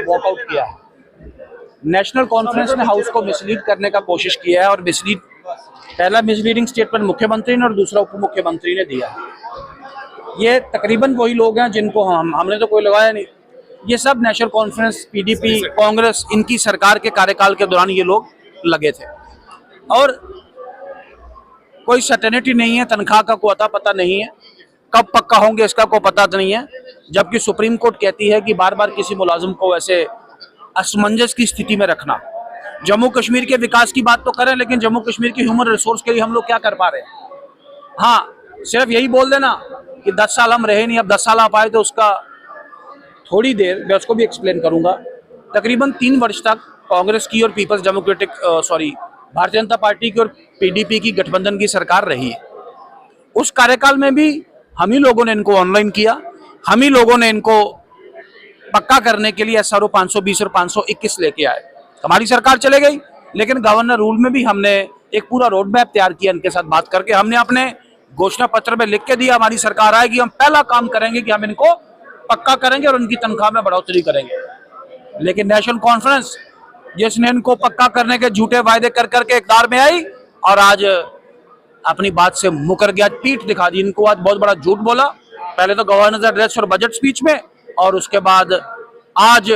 Walkout किया है। National conference ने हाउस को मिसलीड करने का कोशिश किया है और पहला मिसलीडिंग स्टेटमेंट मुख्यमंत्री ने और दूसरा उप मुख्यमंत्री ने दिया है। ये तकरीबन वही लोग हैं जिनको हमने तो कोई लगाया नहीं। ये सब नेशनल कॉन्फ्रेंस, पीडीपी, कांग्रेस, इनकी सरकार के कार्यकाल के दौरान ये लोग लगे थे और कोई सर्टेनिटी नहीं है, तनख्वाह का कोई अता पता नहीं है, कब पक्का होंगे इसका कोई पता नहीं है। जबकि सुप्रीम कोर्ट कहती है कि बार बार किसी मुलाजिम को ऐसे असमंजस की स्थिति में रखना। जम्मू कश्मीर के विकास की बात तो करें, लेकिन जम्मू कश्मीर की ह्यूमन रिसोर्स के लिए हम लोग क्या कर पा रहे हैं? हाँ, सिर्फ यही बोल देना कि 10 साल हम रहे नहीं, अब 10 साल आप आए, तो उसका थोड़ी देर मैं उसको भी एक्सप्लेन करूंगा। तकरीबन 3 वर्ष तक कांग्रेस की और peoples democratic Bharatiya Janata party की और पीडीपी की गठबंधन की सरकार रही है। उस कार्यकाल में भी हम ही लोगों ने इनको ऑनलाइन किया, हम ही लोगों ने इनको पक्का करने के लिए SRO 520 और 521 लेके आए। हमारी सरकार चले गई, लेकिन गवर्नर रूल में भी हमने एक पूरा रोड मैप तैयार किया इनके साथ बात करके। हमने अपने घोषणा पत्र में लिख के दिया, हमारी सरकार आएगी, हम पहला काम करेंगे कि हम इनको पक्का करेंगे और उनकी तनख्वाह में बढ़ोतरी करेंगे। लेकिन नेशनल कॉन्फ्रेंस जिसने इनको पक्का करने के झूठे वायदे कर करके इक़्तिदार में आई और आज अपनी बात से मुकर गया, पीठ दिखा दी इनको। आज बहुत बड़ा झूठ बोला, पहले तो गवर्नर्स एड्रेस और बजट स्पीच में, और उसके बाद आज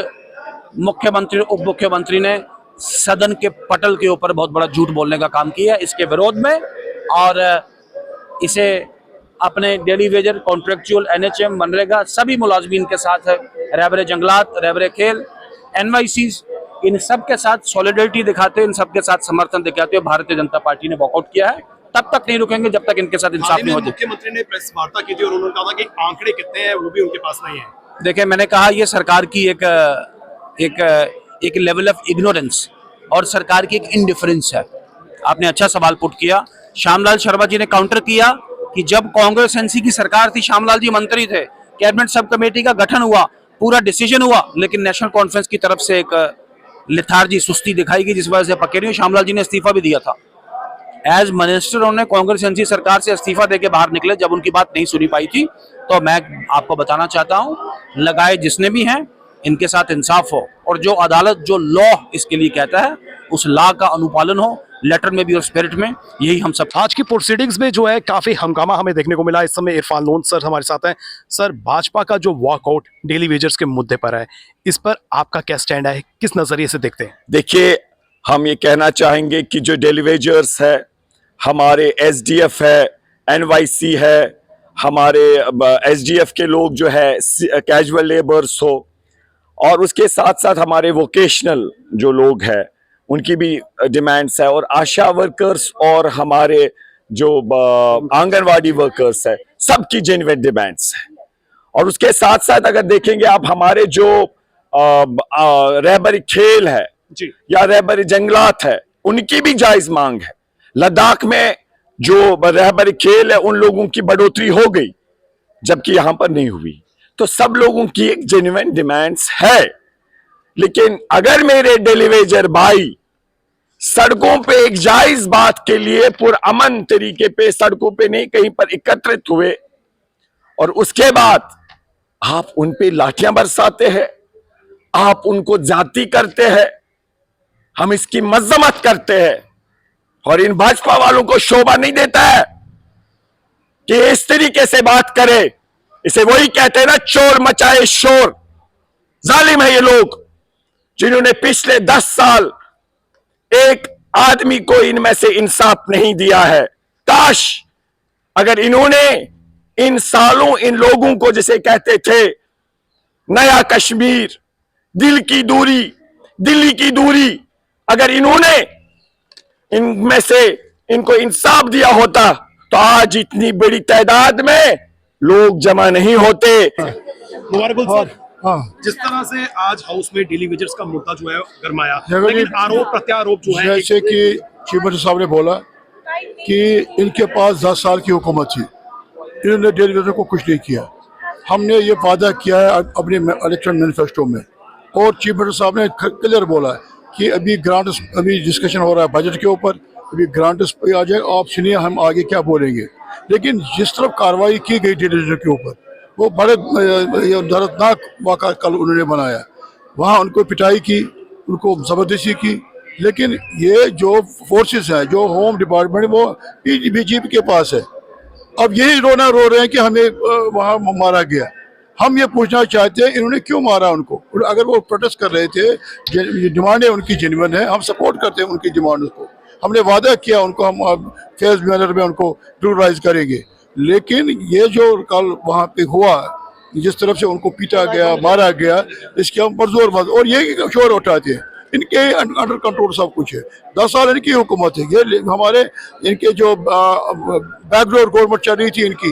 मुख्यमंत्री उप मुख्यमंत्री ने सदन के पटल के ऊपर बहुत बड़ा झूठ बोलने का काम किया इसके विरोध में। और इसे अपने daily Vaser, contractual, NHM, MNREGA, सभी मुलाजमीन के साथ है, रहबरे जंगलात, रहबरे खेल, NYCs, इन सब के साथ सॉलिडरिटी दिखाते, इन सब के साथ समर्थन दिखाते हुए भारतीय जनता पार्टी ने वॉकआउट किया है। तब तक नहीं रुकेंगे जब तक इनके साथ इंसाफ नहीं हो जाए। मुख्यमंत्री ने प्रेस वार्ता की थी और उन्होंने कहा था कि आंकड़े कितने हैं वो भी उनके पास नहीं है। देखिए, मैंने कहा ये सरकार की एक लेवल ऑफ इग्नोरेंस और सरकार की एक इंडिफरेंस है। आपने अच्छा सवाल पुट किया। श्यामलाल शर्मा जी ने काउंटर किया कि जब कांग्रेस NC की सरकार थी, श्यामलाल जी मंत्री थे, कैबिनेट सब कमेटी का गठन हुआ, पूरा डिसीजन हुआ, लेकिन नेशनल कॉन्फ्रेंस की तरफ से एक लेथार्जी, सुस्ती दिखाई गई, जिस वजह से पकेरियों श्यामलाल जी ने इस्तीफा भी दिया था। एज मिनिस्टर उन्होंने कांग्रेस NC सरकार से इस्तीफा देके बाहर निकले जब उनकी बात नहीं सुनी पाई थी। तो मैं आपको बताना चाहता हूं, लगाए जिसने भी हैं, इनके साथ इंसाफ हो और जो अदालत, जो लॉ इसके लिए कहता है, उस लॉ का अनुपालन हो, लेटर में भी और स्पिरिट में। यही हम सब आज की प्रोसीडिंग्स में जो है काफी हंगामा हमें देखने को मिला। इस समय इरफान लोन सर हमारे साथ हैं। सर, भाजपा का जो वॉकआउट डेली वेजर्स के मुद्दे पर है, इस पर आपका क्या स्टैंड है, किस नजरिए से देखते हैं? देखिए, हम ये कहना चाहेंगे कि जो डेली वेजर्स है, हमारे SDF है, NYC है, हमारे SDF के लोग जो है कैजुअल लेबर्स हो, और उसके साथ साथ हमारे वोकेशनल जो लोग हैं उनकी भी डिमांड्स है, और आशा वर्कर्स और हमारे जो आंगनवाड़ी वर्कर्स है, सबकी जेन्युइन डिमांड्स है। और उसके साथ साथ अगर देखेंगे आप, हमारे जो रहबरी खेल है जी, या रहबरी जंगलात है, उनकी भी जायज मांग है। लद्दाख में जो रहबरी खेल है, उन लोगों की बढ़ोतरी हो गई, जबकि यहां पर नहीं हुई। तो सब लोगों की एक जेन्युइन डिमांड्स है। लेकिन अगर मेरे डेली वेजर भाई सड़कों पे एक जायज बात के लिए पुरअमन तरीके पे सड़कों पे नहीं, कहीं पर एकत्रित हुए, और उसके बाद आप उन पे लाठियां बरसाते हैं, आप उनको जाती करते हैं, हम इसकी मजम्मत करते हैं। और इन भाजपा वालों को शोभा नहीं देता है कि इस तरीके से बात करे। इसे वही कहते हैं ना, चोर मचाए शोर। जालिम है ये लोग जिन्होंने पिछले 10 साल एक आदमी को इनमें से इंसाफ नहीं दिया है। काश अगर इन्होंने इन सालों इन लोगों को, जिसे कहते थे नया कश्मीर, दिल्ली की दूरी, अगर इन्होंने इनमें से इनको इंसाफ दिया होता तो आज इतनी बड़ी तादाद में लोग जमा नहीं होते। मुबारक सर। जिस तरह से आज हाउस में डेली वेजर्स का मुद्दा जो है गरमाया, लेकिन आरोप प्रत्यारोप जो है, जैसे कि चीफ मिनिस्टर साहब ने बोला कि इनके पास 10 साल की हुकूमत थी, इन्होंने डेली वेजर को कुछ नहीं किया। हमने ये वादा किया है अपने इलेक्शन मैनिफेस्टो में, और चीफ मिनिस्टर साहब ने क्लियर बोला कि अभी ग्रांट्स, अभी डिस्कशन हो रहा है बजट के ऊपर, अभी ग्रांट्स पे आ जाए, आप सुनिए हम आगे क्या बोलेंगे। लेकिन जिस तरफ कार्रवाई की गई डेली वेजर के ऊपर, वो बड़े दर्दनाक वाक़ा कल उन्होंने बनाया। वहाँ उनको पिटाई की, उनको ज़बरदस्ती की। लेकिन ये जो फोर्सेस हैं, जो होम डिपार्टमेंट, वो बीजेपी के पास है। अब यही रोना रो रहे हैं कि हमें वहाँ मारा गया। हम ये पूछना चाहते हैं इन्होंने क्यों मारा उनको। और अगर वो प्रोटेस्ट कर रहे थे, डिमांडें उनकी जेन्युइन है, हम सपोर्ट करते हैं उनकी डिमांड को। हमने वादा किया उनको हम फेज मैनर में उनको रेगुलराइज करेंगे। लेकिन ये जो कल वहाँ पे हुआ, जिस तरफ से उनको पीटा गया, मारा गया, इसके हम परजोर बात और ये शोर उठाते हैं। इनके अंडर कंट्रोल सब कुछ है। 10 साल इनकी हुकूमत है। ये हमारे इनके जो बैकडोर गवर्नमेंट चल रही थी इनकी,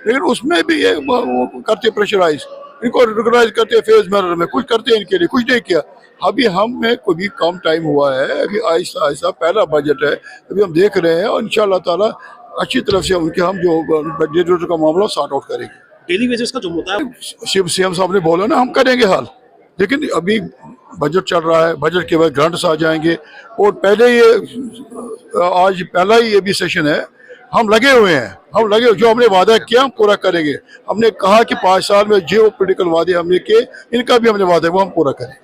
लेकिन उसमें भी ये वो करते प्रेशराइज, इनको रेगुलराइज करते फेज मैनर में, कुछ करते इनके लिए कुछ नहीं किया। अभी हम में कोई भी कम टाइम हुआ है, अभी आहिस्ता आहिस्ता पहला बजट है, अभी हम देख रहे हैं और इंशाल्लाह ताला अच्छी तरफ से उनके हम जो बजट का मामला सॉर्ट आउट करेंगे। डेली वेजेस का जो मुद्दा है, शिव सीएम साहब ने बोला ना हम करेंगे हाल, लेकिन अभी बजट चल रहा है, बजट के बाद ग्रांट्स आ जाएंगे। और पहले ये आज पहला ही ये भी सेशन है, हम लगे हुए हैं, हम लगे, जो हमने वादा किया हम पूरा करेंगे। हमने कहा कि 5 साल में जो पॉलिटिकल वादे हमने किए, इनका भी हमने वादा है वो हम पूरा करें।